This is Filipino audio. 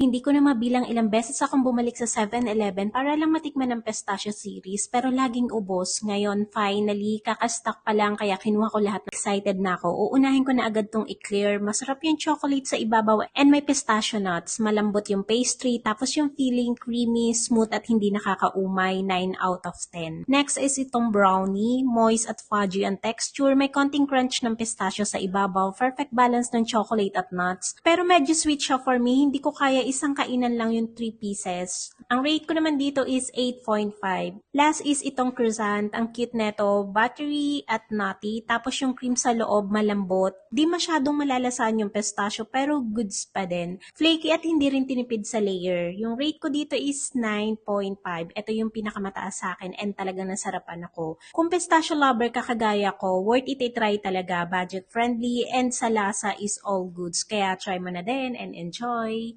Hindi ko na mabilang ilang beses akong bumalik sa 7-Eleven para lang matikman ng pistachio series pero laging ubos. Ngayon, finally, kakastock pa lang kaya kinuha ko lahat. Excited na ako. Uunahin ko na agad tong i-clear. Masarap yung chocolate sa ibabaw and may pistachio nuts. Malambot yung pastry tapos yung feeling creamy, smooth at hindi nakakaumay. 9 out of 10. Next is itong brownie. Moist at fudgy ang texture. May konting crunch ng pistachio sa ibabaw. Perfect balance ng chocolate at nuts. Pero medyo sweet siya for me. Hindi ko kaya isang kainan lang yung 3 pieces. Ang rate ko naman dito is 8.5. Last is itong croissant. Ang cute neto, buttery at nutty. Tapos yung cream sa loob, malambot. Di masyadong malalasan yung pistachio pero goods pa din. Flaky at hindi rin tinipid sa layer. Yung rate ko dito is 9.5. Ito yung pinakamataas sa akin and talagang nasarapan ako. Kung pistachio lover ka kagaya ko, worth it i-try talaga. Budget friendly and sa lasa is all goods. Kaya try mo na din and enjoy!